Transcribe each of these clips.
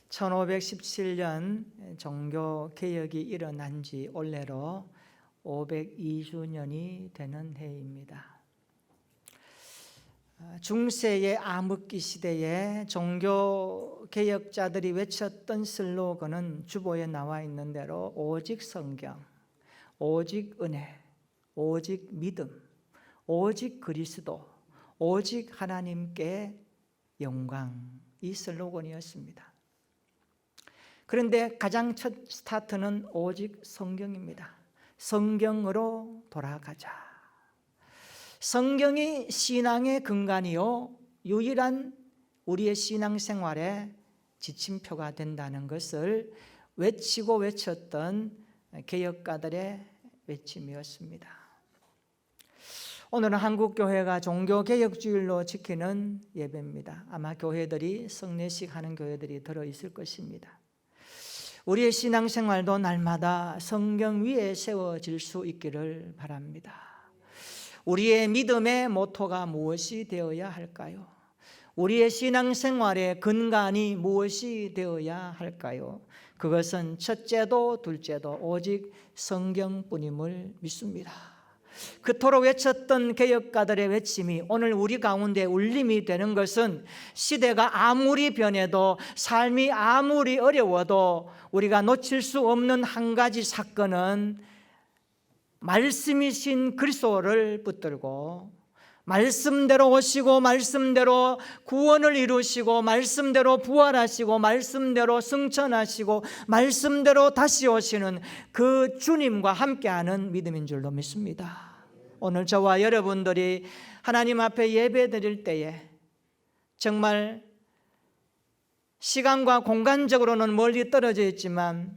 1517년 종교개혁이 일어난 지 올해로 502주년이 되는 해입니다. 중세의 암흑기 시대에 종교개혁자들이 외쳤던 슬로건은 주보에 나와 있는 대로 오직 성경, 오직 은혜, 오직 믿음, 오직 그리스도, 오직 하나님께 영광, 이 슬로건이었습니다. 그런데 가장 첫 스타트는 오직 성경입니다. 성경으로 돌아가자. 성경이 신앙의 근간이요 유일한 우리의 신앙생활의 지침표가 된다는 것을 외치고 외쳤던 개혁가들의 외침이었습니다. 오늘은 한국교회가 종교개혁주일로 지키는 예배입니다. 아마 교회들이 성례식 하는 교회들이 들어있을 것입니다. 우리의 신앙생활도 날마다 성경 위에 세워질 수 있기를 바랍니다. 우리의 믿음의 모토가 무엇이 되어야 할까요? 우리의 신앙생활의 근간이 무엇이 되어야 할까요? 그것은 첫째도 둘째도 오직 성경뿐임을 믿습니다. 그토록 외쳤던 개혁가들의 외침이 오늘 우리 가운데 울림이 되는 것은 시대가 아무리 변해도 삶이 아무리 어려워도 우리가 놓칠 수 없는 한 가지 사건은 말씀이신 그리스도를 붙들고 말씀대로 오시고 말씀대로 구원을 이루시고 말씀대로 부활하시고 말씀대로 승천하시고 말씀대로 다시 오시는 그 주님과 함께하는 믿음인 줄로 믿습니다. 오늘 저와 여러분들이 하나님 앞에 예배 드릴 때에 정말 시간과 공간적으로는 멀리 떨어져 있지만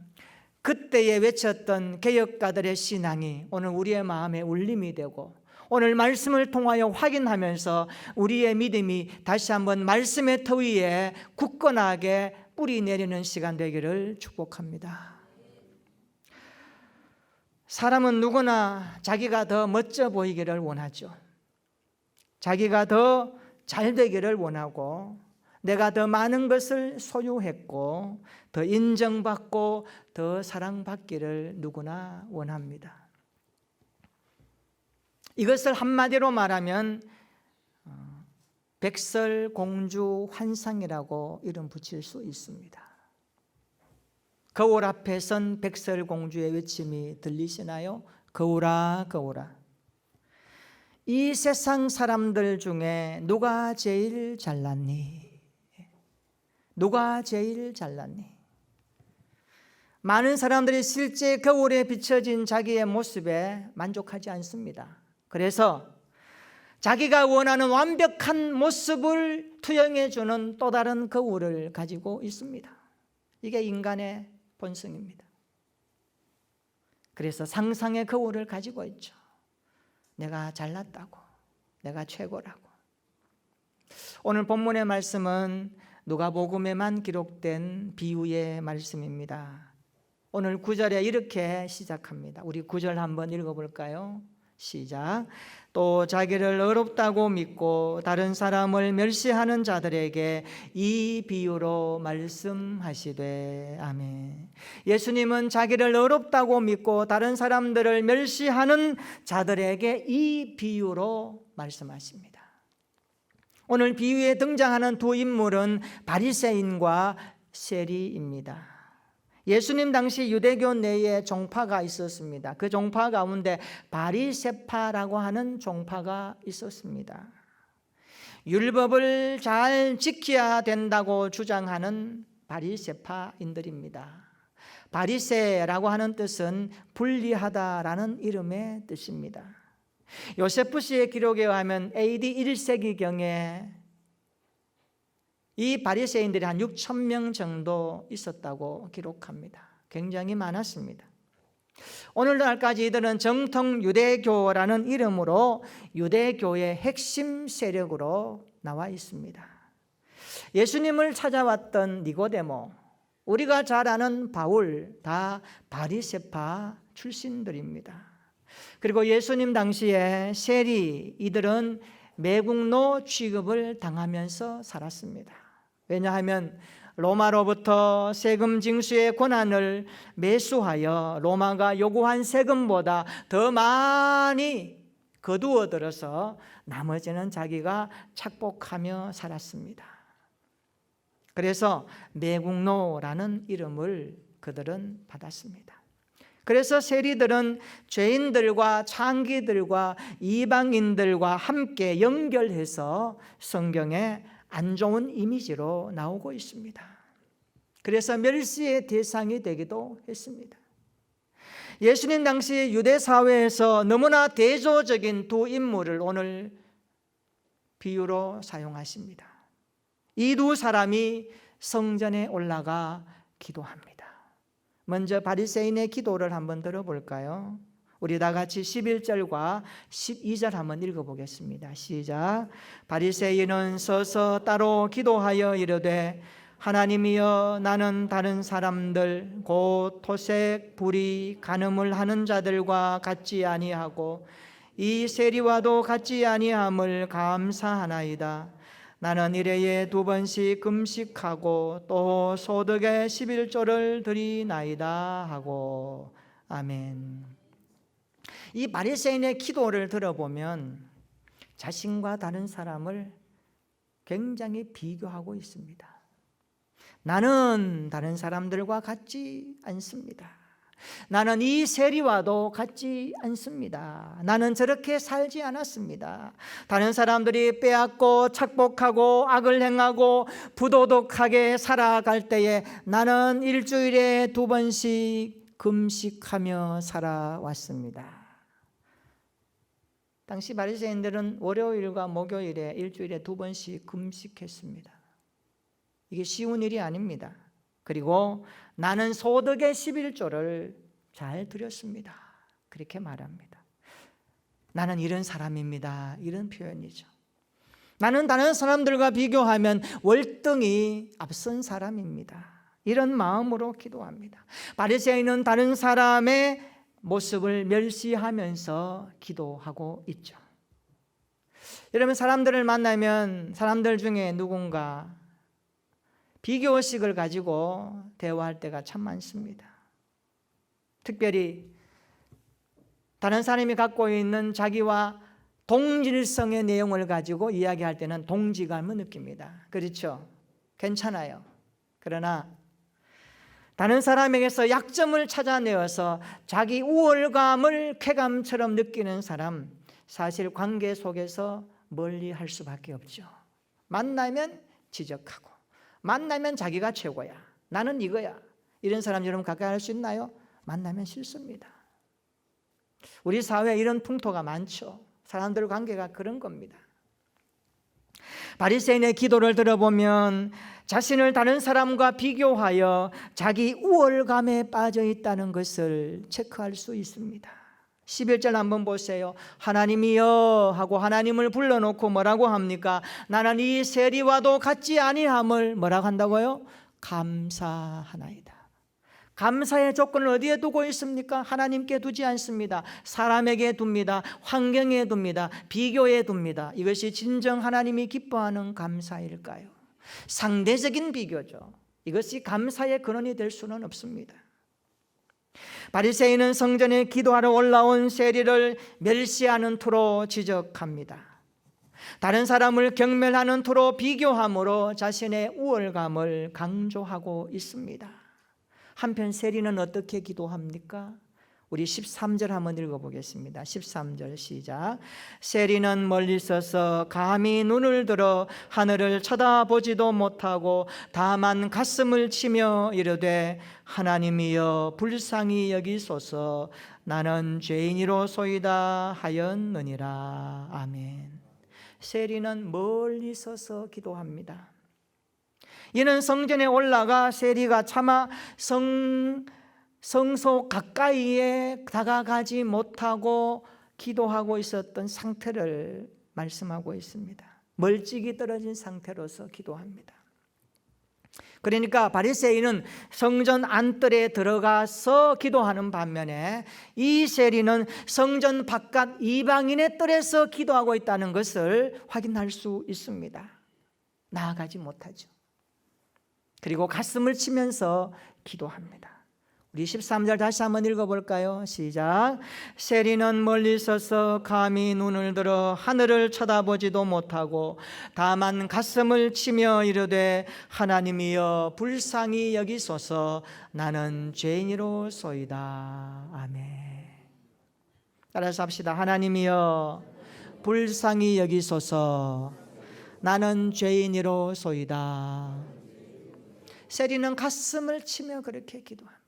그때에 외쳤던 개혁가들의 신앙이 오늘 우리의 마음에 울림이 되고 오늘 말씀을 통하여 확인하면서 우리의 믿음이 다시 한번 말씀의 터 위에 굳건하게 뿌리 내리는 시간 되기를 축복합니다. 사람은 누구나 자기가 더 멋져 보이기를 원하죠. 자기가 더 잘 되기를 원하고 내가 더 많은 것을 소유했고 더 인정받고 더 사랑받기를 누구나 원합니다. 이것을 한마디로 말하면 백설공주 환상이라고 이름 붙일 수 있습니다. 거울 앞에 선 백설공주의 외침이 들리시나요? 거울아 거울아, 이 세상 사람들 중에 누가 제일 잘났니? 누가 제일 잘났니? 많은 사람들이 실제 거울에 비춰진 자기의 모습에 만족하지 않습니다. 그래서 자기가 원하는 완벽한 모습을 투영해 주는 또 다른 거울을 가지고 있습니다. 이게 인간의 본성입니다. 그래서 상상의 거울을 가지고 있죠. 내가 잘났다고, 내가 최고라고. 오늘 본문의 말씀은 누가복음에만 기록된 비유의 말씀입니다. 오늘 9절에 이렇게 시작합니다. 우리 9절 한번 읽어볼까요? 시작. 또 자기를 어렵다고 믿고 다른 사람을 멸시하는 자들에게 이 비유로 말씀하시되. 아멘. 예수님은 자기를 어렵다고 믿고 다른 사람들을 멸시하는 자들에게 이 비유로 말씀하십니다. 오늘 비유에 등장하는 두 인물은 바리새인과 세리입니다. 예수님 당시 유대교 내에 종파가 있었습니다. 그 종파 가운데 바리새파라고 하는 종파가 있었습니다. 율법을 잘 지켜야 된다고 주장하는 바리새파인들입니다. 바리새라고 하는 뜻은 불리하다라는 이름의 뜻입니다. 요세푸스의 기록에 의하면 AD 1세기경에 이 바리새인들이 한 6,000명 정도 있었다고 기록합니다. 굉장히 많았습니다. 오늘날까지 이들은 정통 유대교라는 이름으로 유대교의 핵심 세력으로 나와 있습니다. 예수님을 찾아왔던 니고데모, 우리가 잘 아는 바울, 다 바리새파 출신들입니다. 그리고 예수님 당시에 세리, 이들은 매국노 취급을 당하면서 살았습니다. 왜냐하면 로마로부터 세금 징수의 권한을 매수하여 로마가 요구한 세금보다 더 많이 거두어 들어서 나머지는 자기가 착복하며 살았습니다. 그래서 매국노라는 이름을 그들은 받았습니다. 그래서 세리들은 죄인들과 창기들과 이방인들과 함께 연결해서 성경에 안 좋은 이미지로 나오고 있습니다. 그래서 멸시의 대상이 되기도 했습니다. 예수님 당시 유대 사회에서 너무나 대조적인 두 인물을 오늘 비유로 사용하십니다. 이 두 사람이 성전에 올라가 기도합니다. 먼저 바리새인의 기도를 한번 들어볼까요? 우리 다 같이 11절과 12절 한번 읽어보겠습니다. 시작. 바리새인은 서서 따로 기도하여 이르되 하나님이여, 나는 다른 사람들 곧 토색, 불의, 간음을 하는 자들과 같지 아니하고 이 세리와도 같지 아니함을 감사하나이다. 나는 일해에 2번씩 금식하고 또 소득의 11조를 드리나이다 하고. 아멘. 이 바리새인의 기도를 들어보면 자신과 다른 사람을 굉장히 비교하고 있습니다. 나는 다른 사람들과 같지 않습니다. 나는 이 세리와도 같지 않습니다. 나는 저렇게 살지 않았습니다. 다른 사람들이 빼앗고 착복하고 악을 행하고 부도덕하게 살아갈 때에 나는 일주일에 2번씩 금식하며 살아왔습니다. 당시 바리새인들은 월요일과 목요일에 일주일에 2번씩 금식했습니다. 이게 쉬운 일이 아닙니다. 그리고 나는 소득의 11조를 잘 드렸습니다. 그렇게 말합니다. 나는 이런 사람입니다. 이런 표현이죠. 나는 다른 사람들과 비교하면 월등히 앞선 사람입니다. 이런 마음으로 기도합니다. 바리새인은 다른 사람의 모습을 멸시하면서 기도하고 있죠. 여러분, 사람들을 만나면 사람들 중에 누군가 비교의식을 가지고 대화할 때가 참 많습니다. 특별히 다른 사람이 갖고 있는 자기와 동질성의 내용을 가지고 이야기할 때는 동지감을 느낍니다. 그렇죠? 괜찮아요. 그러나 다른 사람에게서 약점을 찾아내어서 자기 우월감을 쾌감처럼 느끼는 사람, 사실 관계 속에서 멀리할 수밖에 없죠. 만나면 지적하고, 만나면 자기가 최고야, 나는 이거야, 이런 사람 여러분 가까이 할 수 있나요? 만나면 싫습니다. 우리 사회에 이런 풍토가 많죠. 사람들 관계가 그런 겁니다. 바리새인의 기도를 들어보면 자신을 다른 사람과 비교하여 자기 우월감에 빠져 있다는 것을 체크할 수 있습니다. 11절 한번 보세요. 하나님이여 하고 하나님을 불러놓고 뭐라고 합니까? 나는 이 세리와도 같지 아니함을 뭐라고 한다고요? 감사하나이다. 감사의 조건을 어디에 두고 있습니까? 하나님께 두지 않습니다. 사람에게 둡니다. 환경에 둡니다. 비교에 둡니다. 이것이 진정 하나님이 기뻐하는 감사일까요? 상대적인 비교죠. 이것이 감사의 근원이 될 수는 없습니다. 바리새인은 성전에 기도하러 올라온 세리를 멸시하는 투로 지적합니다. 다른 사람을 경멸하는 투로 비교함으로 자신의 우월감을 강조하고 있습니다. 한편 세리는 어떻게 기도합니까? 우리 13절 한번 읽어보겠습니다. 13절 시작. 세리는 멀리 서서 감히 눈을 들어 하늘을 쳐다보지도 못하고 다만 가슴을 치며 이르되 하나님이여 불쌍히 여기소서 나는 죄인이로소이다 하였느니라. 아멘. 세리는 멀리 서서 기도합니다. 이는 성전에 올라가 세리가 차마 성소 가까이에 다가가지 못하고 기도하고 있었던 상태를 말씀하고 있습니다. 멀찍이 떨어진 상태로서 기도합니다. 그러니까 바리새인은 성전 안뜰에 들어가서 기도하는 반면에 이 세리는 성전 바깥 이방인의 뜰에서 기도하고 있다는 것을 확인할 수 있습니다. 나아가지 못하죠. 그리고 가슴을 치면서 기도합니다. 우리 13절 다시 한번 읽어볼까요? 시작. 세리는 멀리 서서 감히 눈을 들어 하늘을 쳐다보지도 못하고 다만 가슴을 치며 이르되 하나님이여 불쌍히 여기소서 나는 죄인이로소이다. 아멘. 따라서 합시다. 하나님이여 불쌍히 여기소서 나는 죄인이로소이다. 세리는 가슴을 치며 그렇게 기도합니다.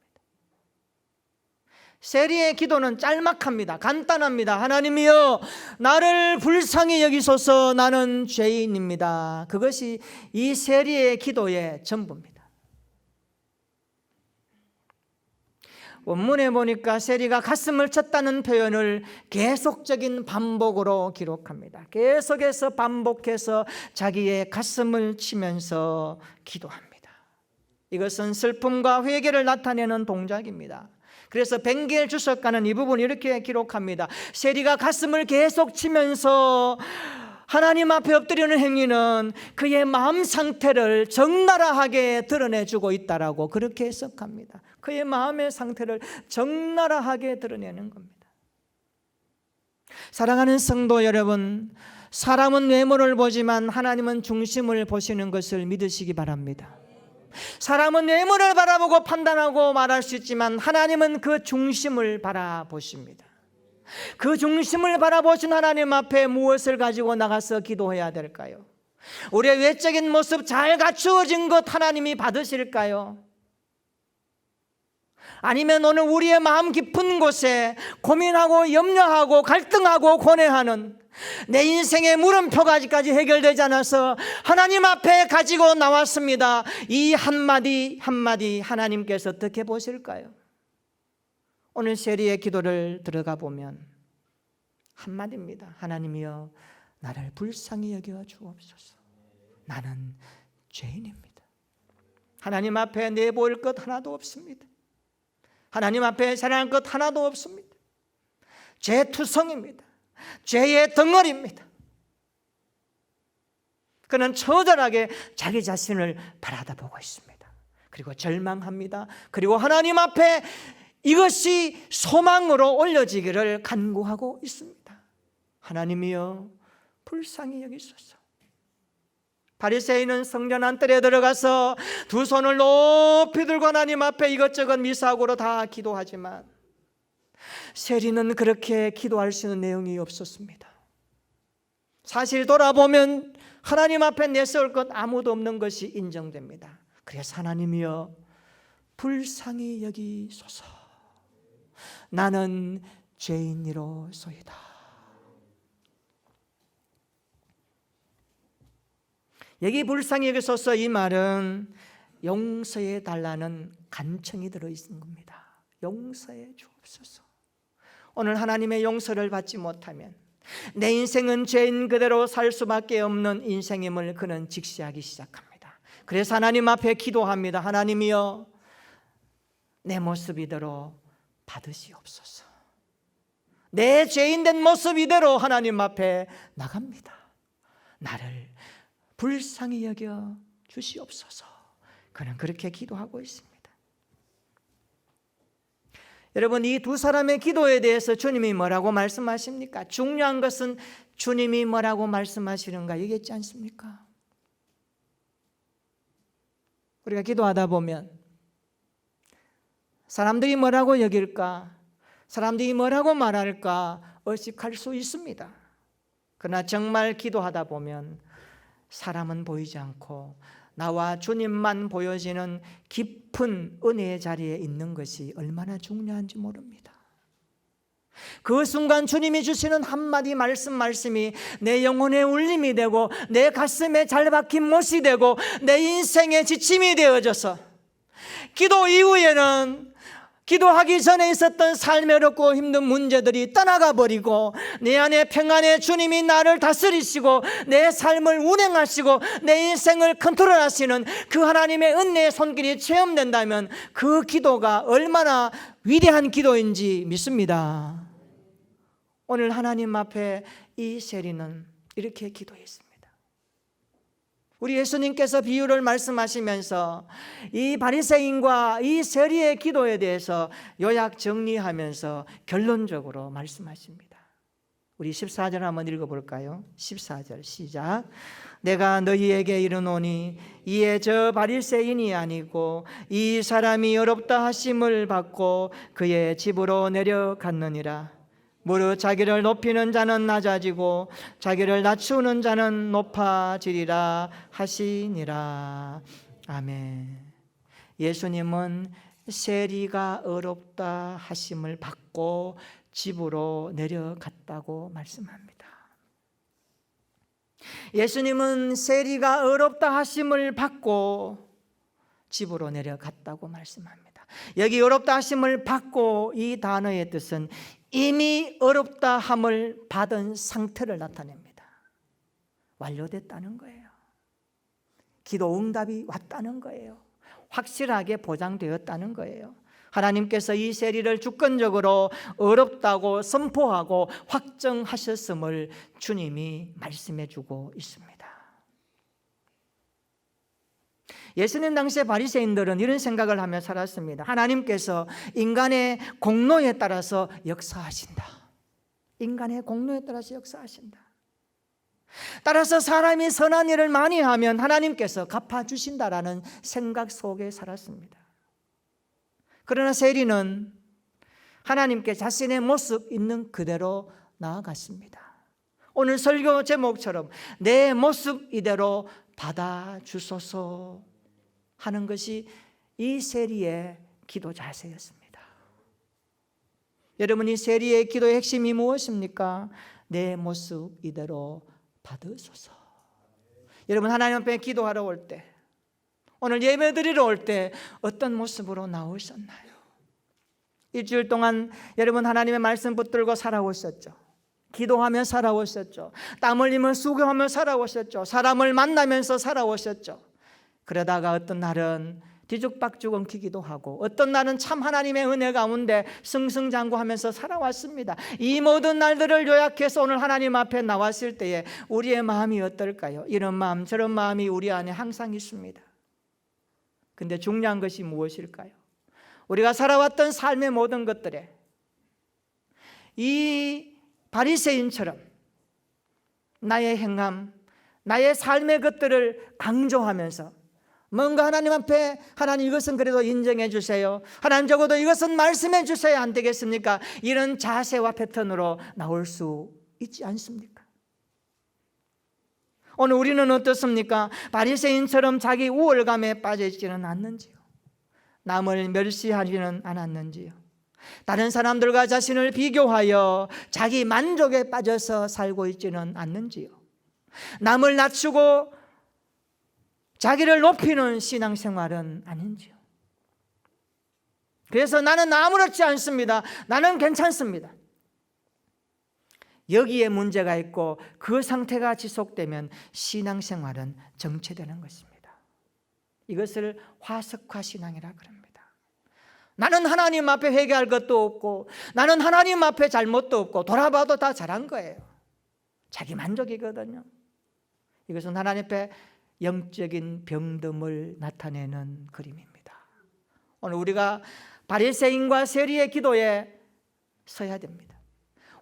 세리의 기도는 짤막합니다. 간단합니다. 하나님이여 나를 불쌍히 여기소서 나는 죄인입니다. 그것이 이 세리의 기도의 전부입니다. 원문에 보니까 세리가 가슴을 쳤다는 표현을 계속적인 반복으로 기록합니다. 계속해서 반복해서 자기의 가슴을 치면서 기도합니다. 이것은 슬픔과 회개를 나타내는 동작입니다. 그래서 벵겔 주석가는 이 부분을 이렇게 기록합니다. 세리가 가슴을 계속 치면서 하나님 앞에 엎드리는 행위는 그의 마음 상태를 적나라하게 드러내주고 있다라고 그렇게 해석합니다. 그의 마음의 상태를 적나라하게 드러내는 겁니다. 사랑하는 성도 여러분, 사람은 외모를 보지만 하나님은 중심을 보시는 것을 믿으시기 바랍니다. 사람은 외모를 바라보고 판단하고 말할 수 있지만 하나님은 그 중심을 바라보십니다. 그 중심을 바라보신 하나님 앞에 무엇을 가지고 나가서 기도해야 될까요? 우리의 외적인 모습 잘 갖추어진 것 하나님이 받으실까요? 아니면 오늘 우리의 마음 깊은 곳에 고민하고 염려하고 갈등하고 고뇌하는 내 인생의 물음표까지 해결되지 않아서 하나님 앞에 가지고 나왔습니다. 이 한마디 한마디 하나님께서 어떻게 보실까요? 오늘 세리의 기도를 들어가 보면 한마디입니다. 하나님이여 나를 불쌍히 여겨 주옵소서. 나는 죄인입니다. 하나님 앞에 내보일 것 하나도 없습니다. 하나님 앞에 자랑할 것 하나도 없습니다. 죄투성입니다. 죄의 덩어리입니다. 그는 처절하게 자기 자신을 바라다보고 있습니다. 그리고 절망합니다. 그리고 하나님 앞에 이것이 소망으로 올려지기를 간구하고 있습니다. 하나님이여 불쌍히 여기소서. 바리새인은 성전 안뜰에 들어가서 두 손을 높이 들고 하나님 앞에 이것저것 미사고로 다 기도하지만 세리는 그렇게 기도할 수 있는 내용이 없었습니다. 사실 돌아보면 하나님 앞에 내세울 것 아무도 없는 것이 인정됩니다. 그래서 하나님이여 불쌍히 여기소서. 나는 죄인이로소이다. 여기 불쌍히 여기소서 이 말은 용서해 달라는 간청이 들어있는 겁니다. 용서해 주옵소서. 오늘 하나님의 용서를 받지 못하면 내 인생은 죄인 그대로 살 수밖에 없는 인생임을 그는 직시하기 시작합니다. 그래서 하나님 앞에 기도합니다. 하나님이여 내 모습 이대로 받으시옵소서. 내 죄인된 모습 이대로 하나님 앞에 나갑니다. 나를 불쌍히 여겨 주시옵소서. 그는 그렇게 기도하고 있습니다. 여러분, 이 두 사람의 기도에 대해서 주님이 뭐라고 말씀하십니까? 중요한 것은 주님이 뭐라고 말씀하시는가 얘기했지 않습니까? 우리가 기도하다 보면 사람들이 뭐라고 여길까? 사람들이 뭐라고 말할까? 의식할 수 있습니다. 그러나 정말 기도하다 보면 사람은 보이지 않고 나와 주님만 보여지는 깊은 은혜의 자리에 있는 것이 얼마나 중요한지 모릅니다. 그 순간 주님이 주시는 한마디 말씀이 내 영혼의 울림이 되고 내 가슴에 잘 박힌 못이 되고 내 인생의 지침이 되어져서 기도 이후에는 기도하기 전에 있었던 삶의 어렵고 힘든 문제들이 떠나가 버리고 내 안에 평안의 주님이 나를 다스리시고 내 삶을 운행하시고 내 인생을 컨트롤하시는 그 하나님의 은혜의 손길이 체험된다면 그 기도가 얼마나 위대한 기도인지 믿습니다. 오늘 하나님 앞에 이 세리는 이렇게 기도했습니다. 우리 예수님께서 비유를 말씀하시면서 이 바리새인과 이 세리의 기도에 대해서 요약 정리하면서 결론적으로 말씀하십니다. 우리 14절 한번 읽어볼까요? 14절 시작. 내가 너희에게 이르노니 이에 저 바리새인이 아니고 이 사람이 어렵다 하심을 받고 그의 집으로 내려갔느니라. 무릇 자기를 높이는 자는 낮아지고 자기를 낮추는 자는 높아지리라 하시니라. 아멘. 예수님은 세리가 어렵다 하심을 받고 집으로 내려갔다고 말씀합니다. 예수님은 세리가 어렵다 하심을 받고 집으로 내려갔다고 말씀합니다. 여기 어렵다 하심을 받고 이 단어의 뜻은 이미 어렵다 함을 받은 상태를 나타냅니다. 완료됐다는 거예요. 기도 응답이 왔다는 거예요. 확실하게 보장되었다는 거예요. 하나님께서 이 세리를 주권적으로 어렵다고 선포하고 확정하셨음을 주님이 말씀해 주고 있습니다. 예수님 당시의 바리새인들은 이런 생각을 하며 살았습니다. 하나님께서 인간의 공로에 따라서 역사하신다. 인간의 공로에 따라서 역사하신다. 따라서 사람이 선한 일을 많이 하면 하나님께서 갚아주신다라는 생각 속에 살았습니다. 그러나 세리는 하나님께 자신의 모습 있는 그대로 나아갔습니다. 오늘 설교 제목처럼 내 모습 이대로 받아주소서 하는 것이 이 세리의 기도 자세였습니다. 여러분, 이 세리의 기도의 핵심이 무엇입니까? 내 모습 이대로 받으소서. 여러분, 하나님 앞에 기도하러 올 때, 오늘 예배드리러 올 때 어떤 모습으로 나오셨나요? 일주일 동안 여러분 하나님의 말씀 붙들고 살아오셨죠. 기도하며 살아오셨죠. 땀 흘리며 수고하며 살아오셨죠. 사람을 만나면서 살아오셨죠. 그러다가 어떤 날은 뒤죽박죽 엉키기도 하고 어떤 날은 참 하나님의 은혜 가운데 승승장구하면서 살아왔습니다. 이 모든 날들을 요약해서 오늘 하나님 앞에 나왔을 때에 우리의 마음이 어떨까요? 이런 마음 저런 마음이 우리 안에 항상 있습니다. 근데 중요한 것이 무엇일까요? 우리가 살아왔던 삶의 모든 것들에 이 바리새인처럼 나의 행함, 나의 삶의 것들을 강조하면서 뭔가 하나님 앞에 하나님 이것은 그래도 인정해 주세요. 하나님 적어도 이것은 말씀해 주셔야 안 되겠습니까? 이런 자세와 패턴으로 나올 수 있지 않습니까? 오늘 우리는 어떻습니까? 바리새인처럼 자기 우월감에 빠져 있지는 않는지요? 남을 멸시하지는 않았는지요? 다른 사람들과 자신을 비교하여 자기 만족에 빠져서 살고 있지는 않는지요? 남을 낮추고 자기를 높이는 신앙생활은 아닌지요? 그래서 나는 아무렇지 않습니다. 나는 괜찮습니다. 여기에 문제가 있고 그 상태가 지속되면 신앙생활은 정체되는 것입니다. 이것을 화석화 신앙이라 그럽니다. 나는 하나님 앞에 회개할 것도 없고 나는 하나님 앞에 잘못도 없고 돌아봐도 다 잘한 거예요. 자기 만족이거든요. 이것은 하나님 앞에 영적인 병듦을 나타내는 그림입니다. 오늘 우리가 바리새인과 세리의 기도에 서야 됩니다.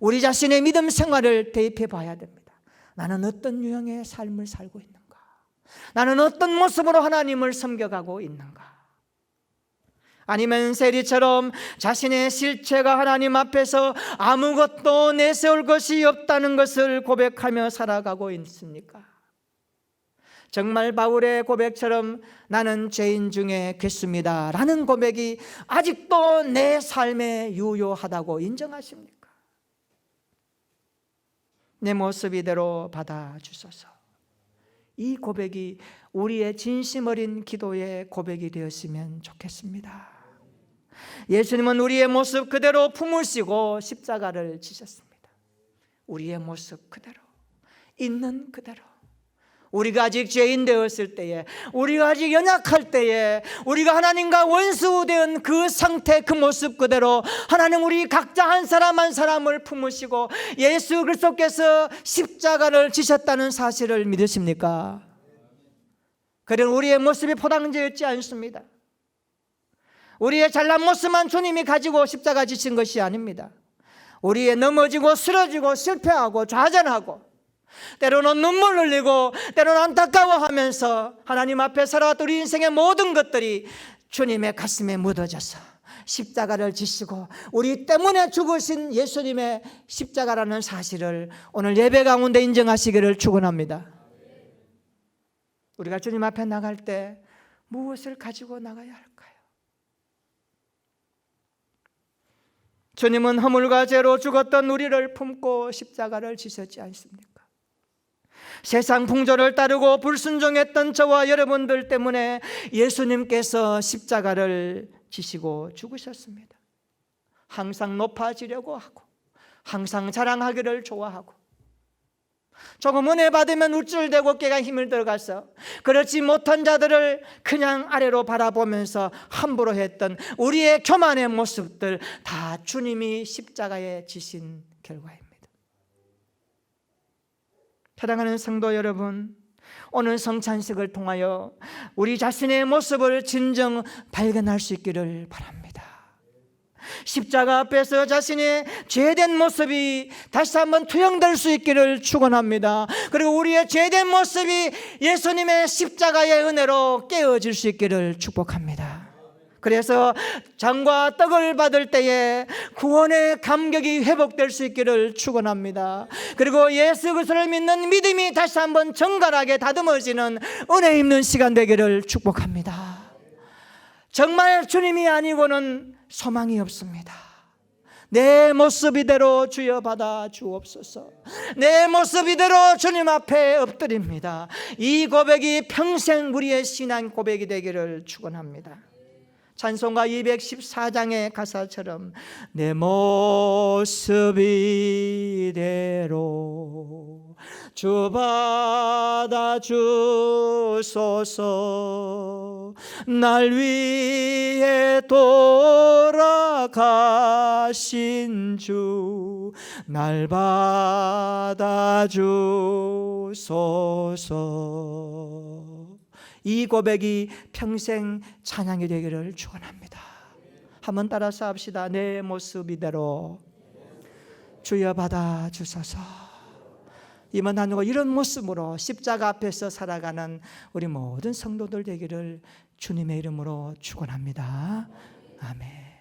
우리 자신의 믿음 생활을 대입해 봐야 됩니다. 나는 어떤 유형의 삶을 살고 있는가? 나는 어떤 모습으로 하나님을 섬겨가고 있는가? 아니면 세리처럼 자신의 실체가 하나님 앞에서 아무것도 내세울 것이 없다는 것을 고백하며 살아가고 있습니까? 정말 바울의 고백처럼 나는 죄인 중에 괴수입니다 라는 고백이 아직도 내 삶에 유효하다고 인정하십니까? 내 모습 이대로 받아주소서. 이 고백이 우리의 진심 어린 기도의 고백이 되었으면 좋겠습니다. 예수님은 우리의 모습 그대로 품으시고 십자가를 지셨습니다. 우리의 모습 그대로, 있는 그대로. 우리가 아직 죄인 되었을 때에, 우리가 아직 연약할 때에, 우리가 하나님과 원수된 그 상태, 그 모습 그대로 하나님 우리 각자 한 사람 한 사람을 품으시고 예수 그리스도께서 십자가를 지셨다는 사실을 믿으십니까? 그런 우리의 모습이 포장되었지 않습니다. 우리의 잘난 모습만 주님이 가지고 십자가 지신 것이 아닙니다. 우리의 넘어지고 쓰러지고 실패하고 좌절하고 때로는 눈물 흘리고 때로는 안타까워하면서 하나님 앞에 살아왔던 우리 인생의 모든 것들이 주님의 가슴에 묻어져서 십자가를 지시고 우리 때문에 죽으신 예수님의 십자가라는 사실을 오늘 예배 가운데 인정하시기를 축원합니다. 우리가 주님 앞에 나갈 때 무엇을 가지고 나가야 할까요? 주님은 허물과 죄로 죽었던 우리를 품고 십자가를 지셨지 않습니까? 세상 풍조를 따르고 불순종했던 저와 여러분들 때문에 예수님께서 십자가를 지시고 죽으셨습니다. 항상 높아지려고 하고 항상 자랑하기를 좋아하고 조금 은혜 받으면 우쭐대고 어깨가 힘을 들어가서 그렇지 못한 자들을 그냥 아래로 바라보면서 함부로 했던 우리의 교만의 모습들 다 주님이 십자가에 지신 결과입니다. 사랑하는 성도 여러분, 오늘 성찬식을 통하여 우리 자신의 모습을 진정 발견할 수 있기를 바랍니다. 십자가 앞에서 자신의 죄된 모습이 다시 한번 투영될 수 있기를 축원합니다. 그리고 우리의 죄된 모습이 예수님의 십자가의 은혜로 깨어질 수 있기를 축복합니다. 그래서 잔과 떡을 받을 때에 구원의 감격이 회복될 수 있기를 축원합니다. 그리고 예수 그리스도를 믿는 믿음이 다시 한번 정갈하게 다듬어지는 은혜 있는 시간 되기를 축복합니다. 정말 주님이 아니고는 소망이 없습니다. 내 모습 이대로 주여 받아 주옵소서. 내 모습 이대로 주님 앞에 엎드립니다. 이 고백이 평생 우리의 신앙 고백이 되기를 축원합니다. 찬송가 214장의 가사처럼 내 모습 이대로 주 받아 주소서. 날 위해 돌아가신 주 날 받아 주소서. 이 고백이 평생 찬양이 되기를 축원합니다. 한번 따라서 합시다. 내 모습 이대로 주여 받아 주소서. 이번 한 주가 이런 모습으로 십자가 앞에서 살아가는 우리 모든 성도들 되기를 주님의 이름으로 축원합니다. 아멘.